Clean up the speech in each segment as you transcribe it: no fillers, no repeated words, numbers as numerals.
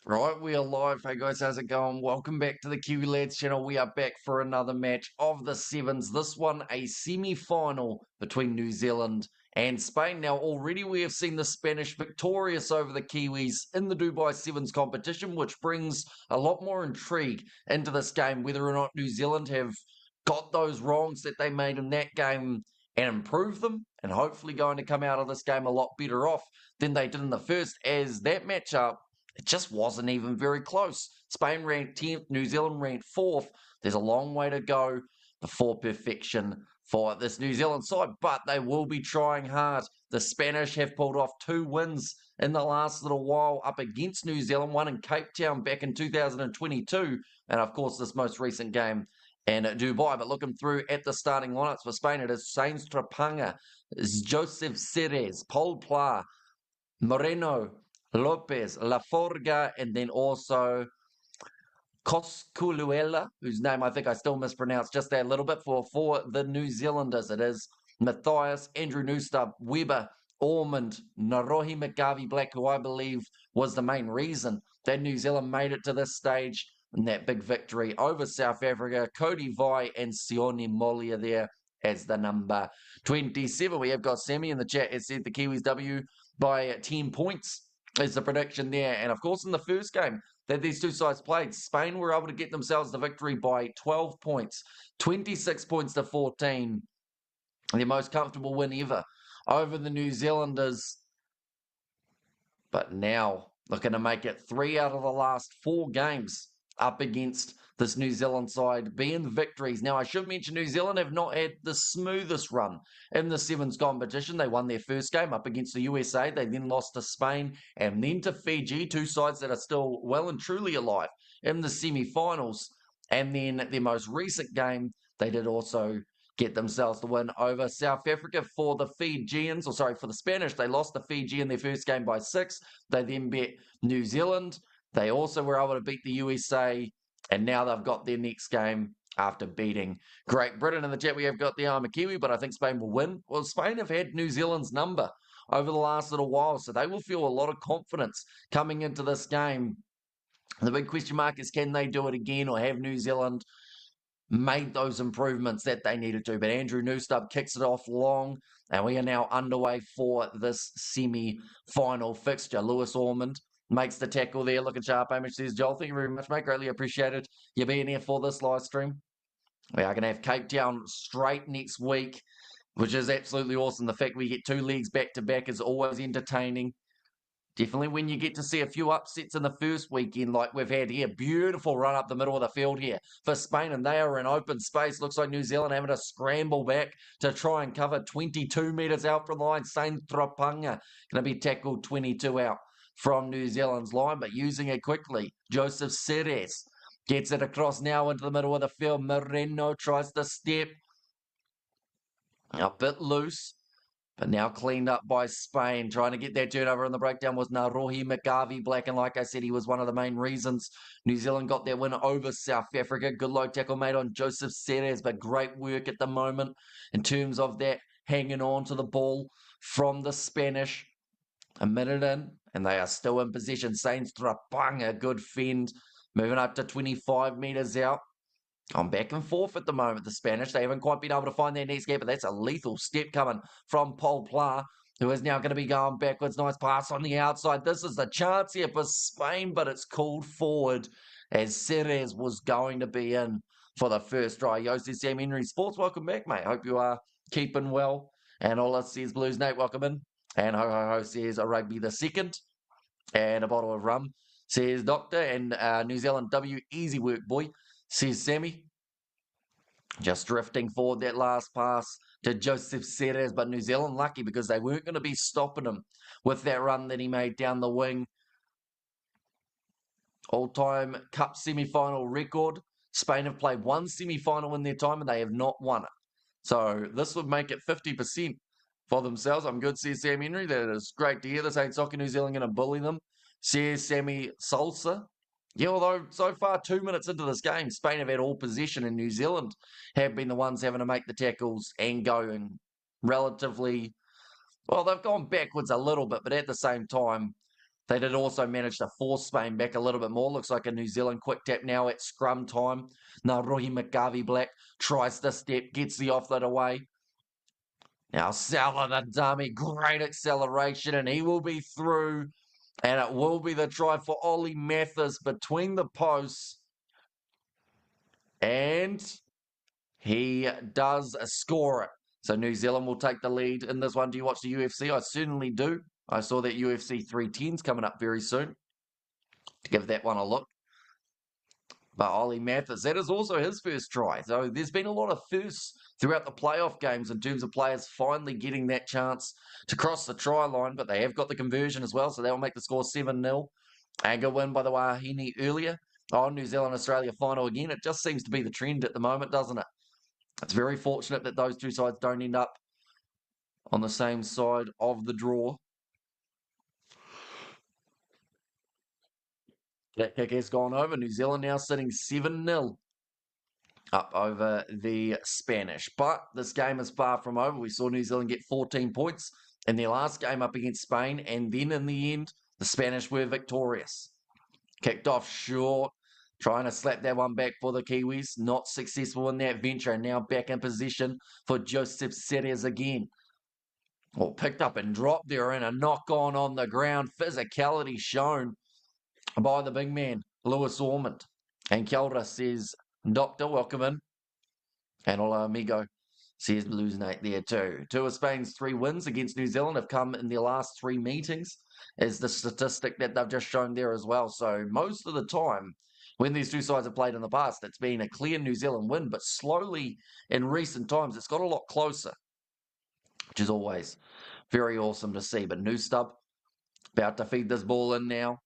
Right, we are live. Hey guys, how's it going? Welcome back to the Kiwi Lads channel. We are back for another match of the Sevens. This one, a semi-final between New Zealand and Spain. Now, already we have seen the Spanish victorious over the Kiwis in the Dubai Sevens competition, which brings a lot more intrigue into this game, whether or not New Zealand have got those wrongs that they made in that game and improve them, and hopefully going to come out of this game a lot better off than they did in the first, as that matchup it just wasn't even very close. Spain ranked 10th, New Zealand ranked 4th. There's a long way to go before perfection for this New Zealand side, but they will be trying hard. The Spanish have pulled off 2 wins in the last little while up against New Zealand, one in Cape Town back in 2022, and of course this most recent game in Dubai. But looking through at the starting lineups for Spain, it is Sainz Trapanga, Joseph Ceres, Paul Pla, Moreno, Lopez, Laforga, and then also Cosculuela, whose name I think I still mispronounced just that a little bit for the New Zealanders. It is Matthias, Andrew Newstub, Weber, Ormond, Narohi McGarvey Black, who I believe was the main reason that New Zealand made it to this stage in that big victory over South Africa. Cody Vai and Sione Molia there as the number 27. We have got Sammy in the chat. It said the Kiwis W by 10 points is the prediction there. And of course, in the first game that these two sides played, Spain were able to get themselves the victory by 12 points, 26 points to 14. Their most comfortable win ever over the New Zealanders. But now looking to make it 3 out of the last 4 games up against this New Zealand side being victories. Now, I should mention New Zealand have not had the smoothest run in the Sevens competition. They won their first game up against the USA. They then lost to Spain and then to Fiji, two sides that are still well and truly alive in the semi-finals. And then their most recent game, they did also get themselves the win over South Africa. For the Fijians, or sorry, for the Spanish, they lost to Fiji in their first game by 6. They then beat New Zealand. They also were able to beat the USA, and now they've got their next game after beating Great Britain. In the chat, we have got the I'm a Kiwi, but I think Spain will win. Well, Spain have had New Zealand's number over the last little while, so they will feel a lot of confidence coming into this game. The big question mark is, can they do it again, or have New Zealand made those improvements that they needed to? But Andrew Newstub kicks it off long, and we are now underway for this semi-final fixture. Lewis Ormond makes the tackle there, looking sharp. Hamish says, Joel, thank you very much, mate. Greatly appreciated you being here for this live stream. We are going to have Cape Town straight next week, which is absolutely awesome. The fact we get 2 legs back-to-back is always entertaining. Definitely when you get to see a few upsets in the first weekend like we've had here. Beautiful run up the middle of the field here for Spain, and they are in open space. Looks like New Zealand having to scramble back to try and cover 22 metres out from the line. Sain Trapanga going to be tackled 22 out from New Zealand's line, but using it quickly. Joseph Ceres gets it across now into the middle of the field. Moreno tries to step. A bit loose. But now cleaned up by Spain. Trying to get that turnover in the breakdown was Narohi McGarvey Black. And like I said, he was one of the main reasons New Zealand got their win over South Africa. Good low tackle made on Joseph Ceres, but great work at the moment in terms of that hanging on to the ball from the Spanish. A minute in, and they are still in possession. Sainz Trapang, a good fend. Moving up to 25 metres out. On back and forth at the moment, the Spanish. They haven't quite been able to find their next gap, but that's a lethal step coming from Paul Pla, who is now going to be going backwards. Nice pass on the outside. This is the chance here for Spain, but it's called forward as Ceres was going to be in for the first try. Yossi Sam Henry Sports, welcome back, mate. Hope you are keeping well. And all us says Blues Nate, welcome in. And Ho Ho Ho says a rugby the second. And a bottle of rum, says Doctor. And New Zealand W, easy work, boy, says Sammy. Just drifting forward that last pass to Joseph Ceres, but New Zealand lucky because they weren't going to be stopping him with that run that he made down the wing. All-time Cup semi-final record. Spain have played 1 semi-final in their time and they have not won it. So this would make it 50% for themselves. I'm good, says Sam Henry. That is great to hear. This ain't soccer New Zealand going to bully them, says Sammy Salsa. Yeah, although so far 2 minutes into this game, Spain have had all possession and New Zealand have been the ones having to make the tackles and going relatively, well, they've gone backwards a little bit, but at the same time, They did also manage to force Spain back a little bit more. Looks like a New Zealand quick tap now at scrum time. Now Rohi McGarvey Black tries to step, gets the offload away. Now Salah the dummy, great acceleration, and he will be through. And it will be the try for Ollie Mathis between the posts. And he does score it. So New Zealand will take the lead in this one. Do you watch the UFC? I certainly do. I saw that UFC 310's coming up very soon. To give that one a look. But Ollie Mathis, that is also his first try. So there's been a lot of firsts throughout the playoff games in terms of players finally getting that chance to cross the try line, but they have got the conversion as well, so that will make the score 7-0. And good win by the Wahine earlier. Oh, New Zealand-Australia final again. It just seems to be the trend at the moment, doesn't it? It's very fortunate that those two sides don't end up on the same side of the draw. That kick has gone over. New Zealand now sitting 7-0 up over the Spanish. But this game is far from over. We saw New Zealand get 14 points in their last game up against Spain. And then in the end, the Spanish were victorious. Kicked off short, trying to slap that one back for the Kiwis. Not successful in that venture. And now back in position for Joseph Seres again. Well, picked up and dropped there and a knock on the ground. Physicality shown by the big man, Lewis Ormond. And kia ora says, Doctor, welcome in. And hola, amigo, says Blues Nate there too. Two of Spain's 3 wins against New Zealand have come in their last 3 meetings, is the statistic that they've just shown there as well. So most of the time, when these two sides have played in the past, it's been a clear New Zealand win, but slowly in recent times, it's got a lot closer, which is always very awesome to see. But New Stub about to feed this ball in now.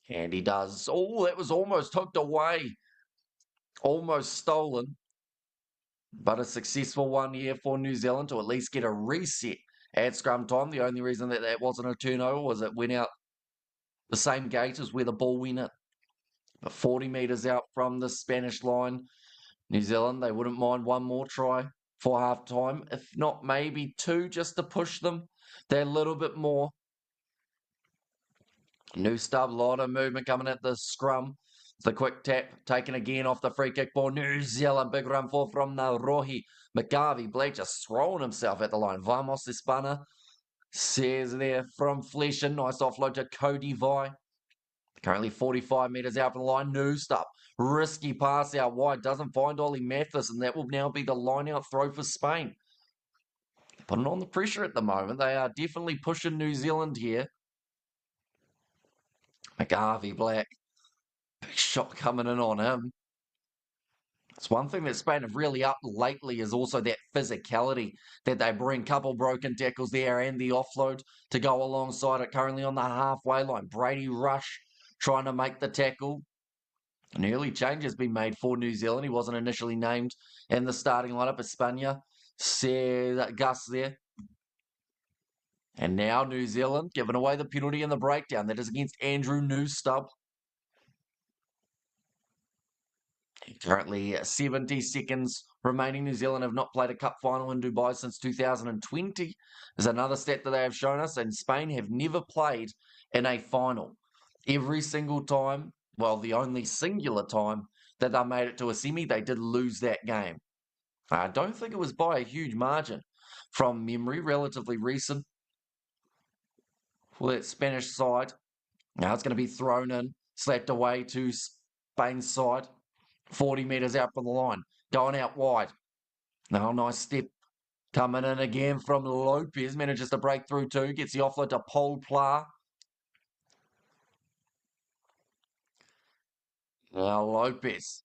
And he does. Oh, that was almost hooked away. Almost stolen. But a successful one here for New Zealand to at least get a reset at scrum time. The only reason that that wasn't a turnover was it went out the same gate as where the ball went in. But 40 metres out from the Spanish line. New Zealand, they wouldn't mind one more try for half time. If not, maybe 2 just to push them. They're a little bit more. New stub, lot of movement coming at the scrum. The quick tap taken again off the free kick ball. New Zealand, big run for from Rohi McGarvey. Blake just throwing himself at the line. Vamos Hispana says there from Fleshin. Nice offload to Cody Vi. Currently 45 metres out from the line. New stub. Risky pass out wide. Doesn't find Ollie Mathis, and that will now be the line out throw for Spain. Putting on the pressure at the moment. They are definitely pushing New Zealand here. McGarvey Black. Big shot coming in on him. It's one thing that Spain have really upped lately is also that physicality that they bring. Couple broken tackles there and the offload to go alongside it. Currently on the halfway line. Brady Rush trying to make the tackle. An early change has been made for New Zealand. He wasn't initially named in the starting lineup. Espana says Gus there. And now New Zealand giving away the penalty in the breakdown. That is against Andrew Newstub. Currently 70 seconds remaining. New Zealand have not played a cup final in Dubai since 2020. There's another stat that they have shown us. And Spain have never played in a final. Every single time, well, the only singular time that they made it to a semi, they did lose that game. I don't think it was by a huge margin from memory, relatively recent for that Spanish side. Now it's going to be thrown in, slapped away to Spain's side. 40 metres out from the line. Going out wide. Now, nice step coming in again from Lopez. Manages to break through too. Gets the offload to Paul Pla. Now Lopez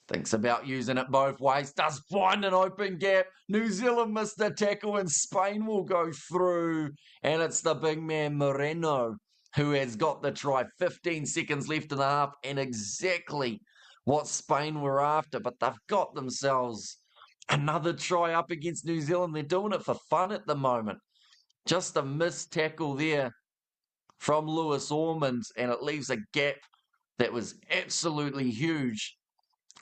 thinks about using it both ways. Does find an open gap. New Zealand missed the tackle and Spain will go through. And it's the big man Moreno who has got the try. 15 seconds left in the half and exactly what Spain were after. But they've got themselves another try up against New Zealand. They're doing it for fun at the moment. Just a missed tackle there from Lewis Ormond and it leaves a gap that was absolutely huge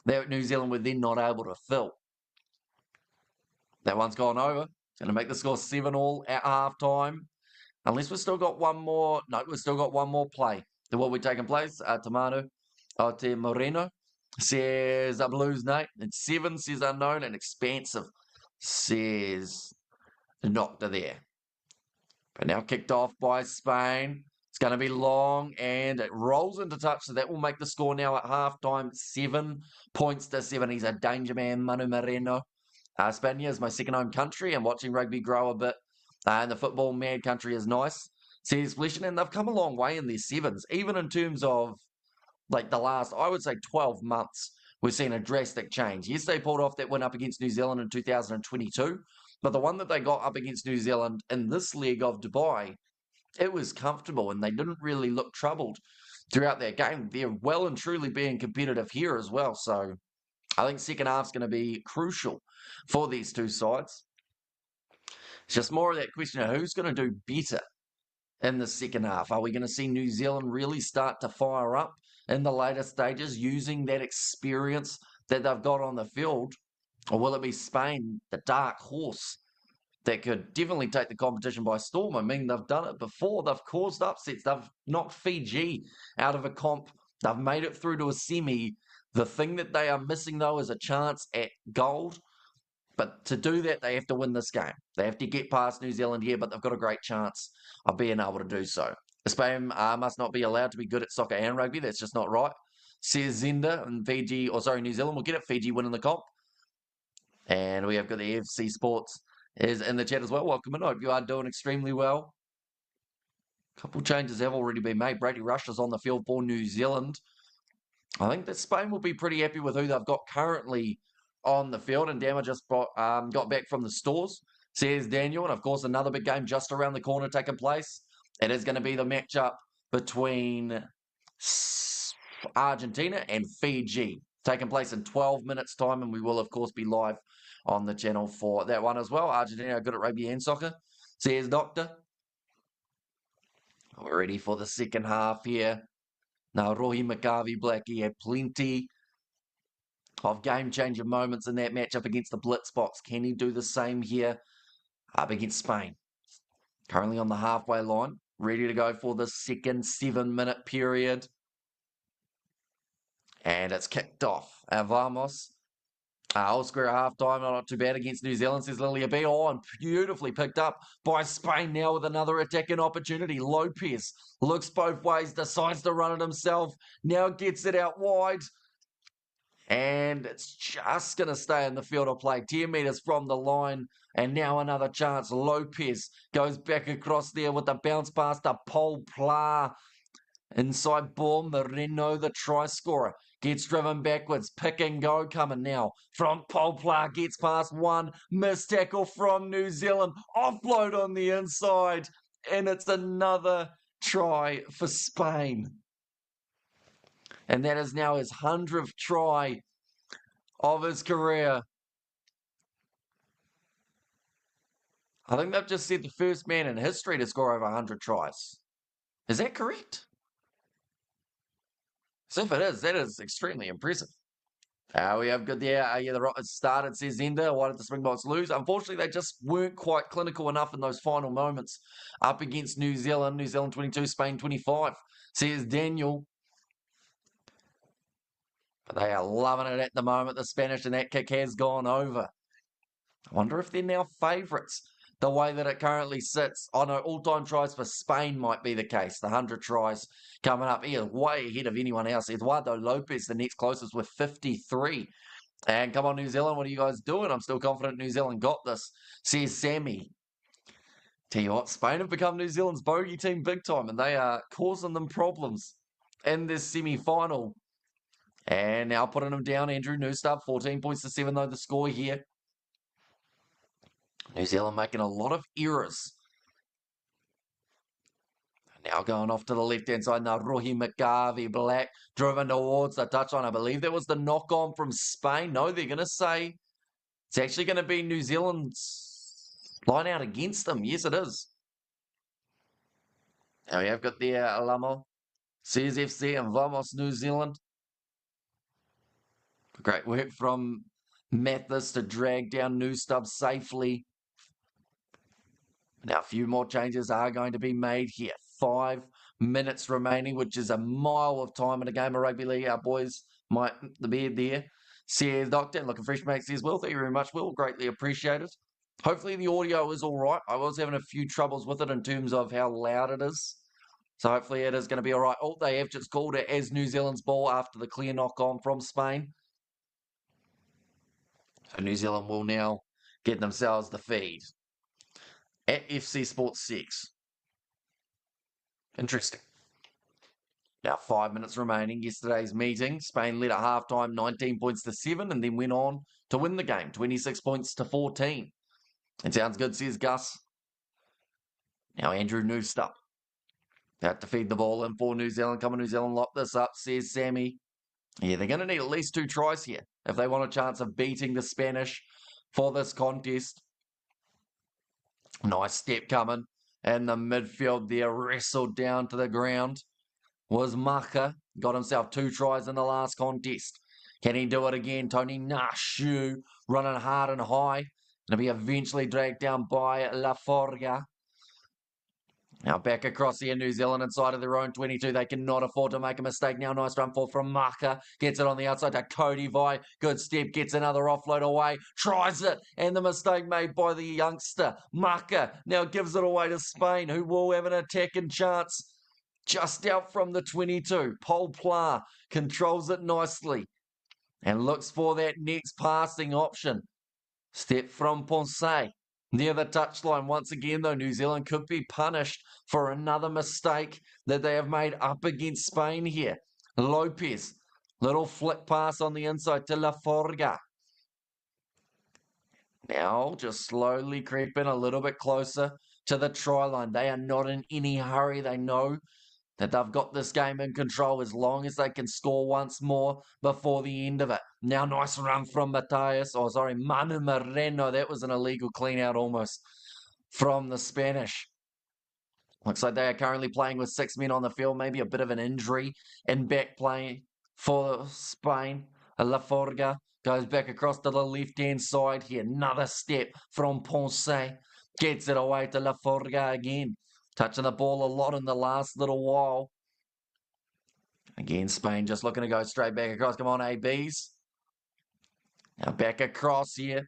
that New Zealand were then not able to fill. That one's gone over. Going to make the score 7-all at halftime. Unless we've still got one more. No, we've still got one more play that will be taking place. Tamano Te Moreno says Blues Nate. And 7 says unknown, and expansive says Nocta there. But now kicked off by Spain. It's going to be long, and it rolls into touch, so that will make the score now at halftime 7 points to 7. He's a danger man, Manu Moreno. Spain is my second home country, and watching rugby grow a bit in the football mad country is nice. Says Fleshing, and they've come a long way in their sevens, even in terms of like the last, I would say, 12 months. We've seen a drastic change. Yes, they pulled off that win up against New Zealand in 2022, but the one that they got up against New Zealand in this leg of Dubai, it was comfortable, and they didn't really look troubled throughout that game. They're well and truly being competitive here as well. So I think second half's going to be crucial for these two sides. It's just more of that question of who's going to do better in the second half. Are we going to see New Zealand really start to fire up in the later stages using that experience that they've got on the field? Or will it be Spain, the dark horse, that could definitely take the competition by storm? I mean, they've done it before. They've caused upsets. They've knocked Fiji out of a comp. They've made it through to a semi. The thing that they are missing, though, is a chance at gold. But to do that, they have to win this game. They have to get past New Zealand here, but they've got a great chance of being able to do so. Spain must not be allowed to be good at soccer and rugby. That's just not right. Says Zenda, and Fiji, or sorry, New Zealand will get it. Fiji winning the comp. And we have got the AFC Sports is in the chat as well. Welcome in. I hope you are doing extremely well. A couple changes have already been made. Brady Rush is on the field for New Zealand. I think that Spain will be pretty happy with who they've got currently on the field. And Dama just got back from the stores, says Daniel. And, of course, another big game just around the corner taking place. It is going to be the matchup between Argentina and Fiji, taking place in 12 minutes' time. And we will, of course, be live on the channel for that one as well. Argentina are good at rugby and soccer, says Doctor. We're ready for the second half here. Now, Rohi McGarvey Blackie had plenty of game-changing moments in that matchup against the Blitz box. Can he do the same here up against Spain? Currently on the halfway line, ready to go for the second 7-minute period. And it's kicked off. Vamos. All square half time, not too bad against New Zealand, says Lilia B. Oh, and beautifully picked up by Spain now with another attacking opportunity. Lopez looks both ways, decides to run it himself, now gets it out wide. And it's just going to stay in the field of play. 10 metres from the line. And now another chance. Lopez goes back across there with the bounce pass to Paul Pla. Inside ball, Moreno, the try scorer, gets driven backwards. Pick and go coming now from Paul Pla. Gets past one. Missed tackle from New Zealand. Offload on the inside. And it's another try for Spain. And that is now his 100th try of his career. I think they've just said the first man in history to score over 100 tries. Is that correct? So if it is, that is extremely impressive. We have good there. The Rockets started, says Zenda. Why did the Springboks lose? Unfortunately, they just weren't quite clinical enough in those final moments up against New Zealand. New Zealand 22, Spain 25, says Daniel. But they are loving it at the moment, the Spanish, and that kick has gone over. I wonder if they're now favourites, the way that it currently sits. I know all-time tries for Spain might be the case. The 100 tries coming up. He is way ahead of anyone else. Eduardo Lopez, the next closest, with 53. And come on, New Zealand, what are you guys doing? I'm still confident New Zealand got this, says Sammy. Tell you what, Spain have become New Zealand's bogey team big time, and they are causing them problems in this semi-final. And now putting them down, Andrew Newstab, 14 points to 7, though, the score here. New Zealand making a lot of errors. Now going off to the left-hand side, now Rohi McGarvey Black, driven towards the touchline. I believe that was the knock-on from Spain. No, they're going to say it's actually going to be New Zealand's line out against them. Yes, it is. Now we have got the Alamo, CSFC and Vamos New Zealand. Great work from Mathis to drag down New Stub safely. Now, a few more changes are going to be made here. 5 minutes remaining, which is a mile of time in a game of rugby league. Our boys might the beard there. Says Doctor, looking fresh, mate. Says Will, thank you very much, Will. Greatly appreciated. Hopefully the audio is all right. I was having a few troubles with it in terms of how loud it is. So hopefully it is going to be all right. Oh, they have just called it as New Zealand's ball after the clear knock on from Spain. So New Zealand will now get themselves the feed at FC Sports 6. Interesting. Now 5 minutes remaining. Yesterday's meeting, Spain led at halftime 19 points to 7 and then went on to win the game 26 points to 14. It sounds good, says Gus. Now Andrew Noostup. About to feed the ball in for New Zealand. Come on, New Zealand, lock this up, says Sammy. Yeah, they're going to need at least 2 tries here if they want a chance of beating the Spanish for this contest. Nice step coming. And the midfield there wrestled down to the ground was Maka. Got himself 2 tries in the last contest. Can he do it again? Tony Nashu running hard and high. Going to be eventually dragged down by La Forga. Now back across here, New Zealand inside of their own 22. They cannot afford to make a mistake now. Nice run for from Maka. Gets it on the outside to Cody Vi. Good step. Gets another offload away. Tries it. And the mistake made by the youngster. Maka now gives it away to Spain, who will have an attacking chance. Just out from the 22. Paul Pla controls it nicely. And looks for that next passing option. Step from Ponce. Near the touchline once again, though, New Zealand could be punished for another mistake that they have made up against Spain here. Lopez, little flick pass on the inside to La Forga. Now just slowly creeping a little bit closer to the try line. They are not in any hurry. They know that they've got this game in control as long as they can score once more before the end of it. Now, nice run from Manu Moreno. That was an illegal clean-out almost from the Spanish. Looks like they are currently playing with 6 men on the field. Maybe a bit of an injury in back play for Spain. La Forga goes back across to the left-hand side here. Another step from Ponce. Gets it away to La Forga again. Touching the ball a lot in the last little while. Again, Spain just looking to go straight back across. Come on, ABs. Now back across here.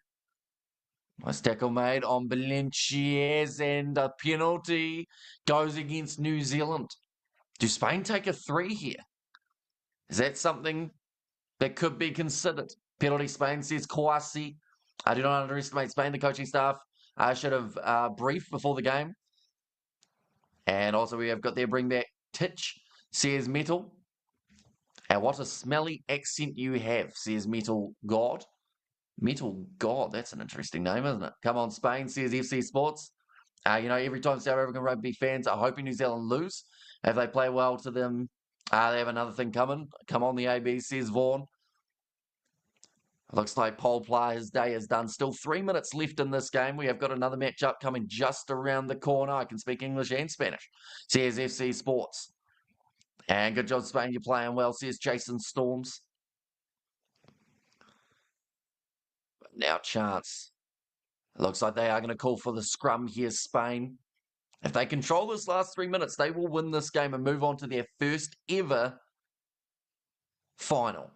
Nice tackle made on Valenciez, and a penalty goes against New Zealand. Do Spain take a 3 here? Is that something that could be considered? Penalty Spain, says Kouassi. I do not underestimate Spain. The coaching staff should have briefed before the game. And also we have got their bring back Titch, says Metal. And what a smelly accent you have, says Metal God. Metal God, that's an interesting name, isn't it? Come on, Spain, says FC Sports. Every time South African rugby fans are hoping New Zealand lose. If they play well to them, they have another thing coming. Come on, the AB, says Vaughan. Looks like Paul Pla, his day is done. Still 3 minutes left in this game. We have got another matchup coming just around the corner. I can speak English and Spanish, says FC Sports. And good job, Spain. You're playing well, says Jason Storms. Now, chance. It looks like they are going to call for the scrum here, Spain. If they control this last 3 minutes, they will win this game and move on to their first ever final.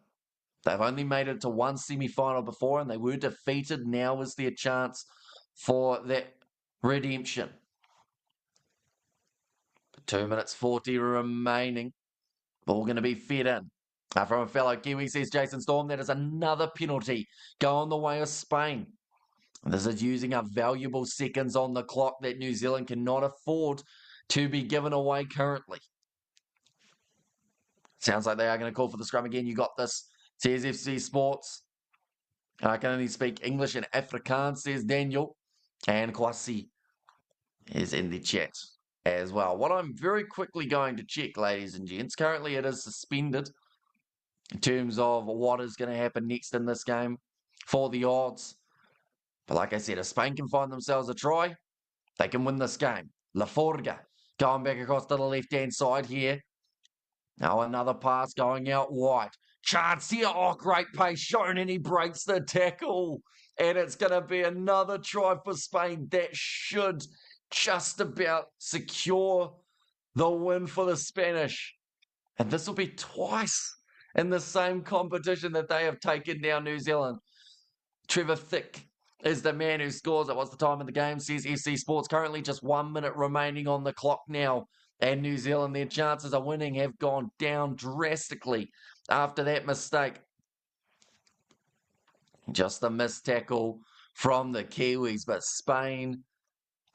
They've only made it to one semi-final before, and they were defeated. Now is their chance for that redemption. 2 minutes 40 remaining. Ball going to be fed in. From a fellow Kiwi, says Jason Storm. That is another penalty going the way of Spain. This is using up valuable seconds on the clock that New Zealand cannot afford to be given away currently. Sounds like they are going to call for the scrum again. You got this, says FC Sports. I can only speak English and Afrikaans, says Daniel. And Kwasi is in the chat as well. What I'm very quickly going to check, ladies and gents, currently it is suspended in terms of what is going to happen next in this game for the odds. But like I said, if Spain can find themselves a try, they can win this game. La Forga going back across to the left-hand side here. Now another pass going out wide. Chance here. Oh, great pace shown, and he breaks the tackle. And it's going to be another try for Spain. That should just about secure the win for the Spanish. And this will be twice in the same competition that they have taken down New Zealand. Trevor Thick is the man who scores it. What's the time of the game? Says SC Sports. Currently just 1 minute remaining on the clock now. And New Zealand, their chances of winning have gone down drastically after that mistake. Just a missed tackle from the Kiwis. But Spain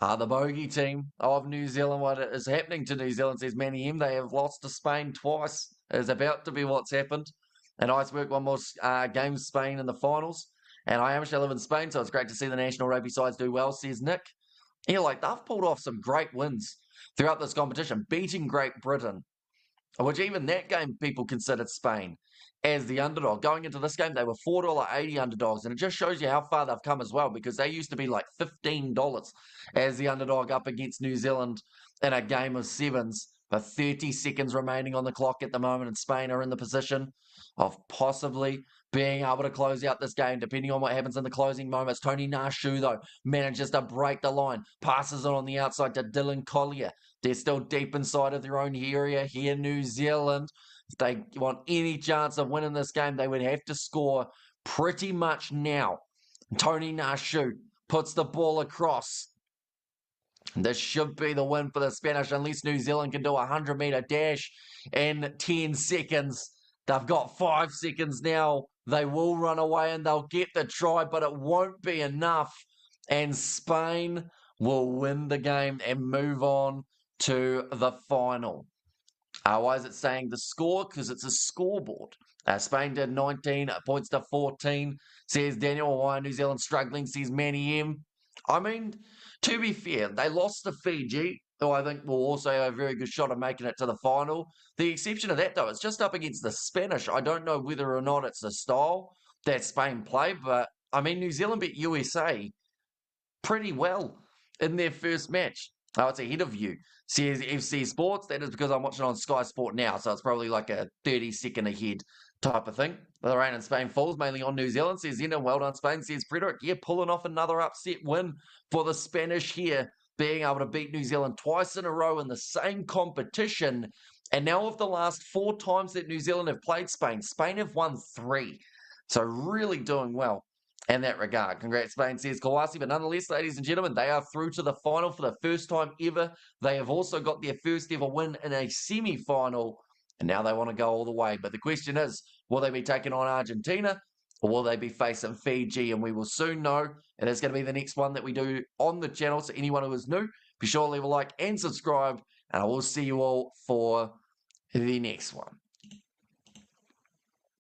are the bogey team of New Zealand. What is happening to New Zealand, says Manny M. They have lost to Spain twice. It is about to be what's happened. And Iceberg, one more game, Spain in the finals. And I actually live in Spain, so it's great to see the national rugby sides do well, says Nick. Yeah, like they've pulled off some great wins throughout this competition, beating Great Britain, which even that game people considered Spain as the underdog. Going into this game, they were $4.80 underdogs, and it just shows you how far they've come as well, because they used to be like $15 as the underdog up against New Zealand in a game of sevens. But 30 seconds remaining on the clock at the moment, and Spain are in the position of possibly being able to close out this game, depending on what happens in the closing moments. Tony Nashu, though, manages to break the line, passes it on the outside to Dylan Collier. They're still deep inside of their own area here, New Zealand. If they want any chance of winning this game, they would have to score pretty much now. Tony Nashu puts the ball across. This should be the win for the Spanish, unless New Zealand can do a 100-meter dash in 10 seconds. They've got 5 seconds now. They will run away and they'll get the try, but it won't be enough. And Spain will win the game and move on to the final. Why is it saying the score? Because it's a scoreboard. Spain did 19 points to 14, says Daniel. Why New Zealand struggling, says Manny M. I mean, to be fair, they lost to Fiji, who I think will also have a very good shot of making it to the final. The exception of that, though, it's just up against the Spanish. I don't know whether or not it's the style that Spain play, but I mean, New Zealand beat USA pretty well in their first match. Oh, it's ahead of you, says FC Sports. That is because I'm watching on Sky Sport now, so it's probably like a 30-second ahead type of thing. The rain in Spain falls mainly on New Zealand, says Zena. Well done, Spain, says Frederick. Yeah, pulling off another upset win for the Spanish here, being able to beat New Zealand twice in a row in the same competition. And now of the last 4 times that New Zealand have played Spain, Spain have won 3. So really doing well in that regard. Congrats, Spain, says Kawasi. But nonetheless, ladies and gentlemen, they are through to the final for the first time ever. They have also got their first ever win in a semi-final, and now they want to go all the way. But the question is, will they be taking on Argentina, or will they be facing Fiji? And we will soon know. It is going to be the next one that we do on the channel. So anyone who is new, be sure to leave a like and subscribe. And I will see you all for the next one.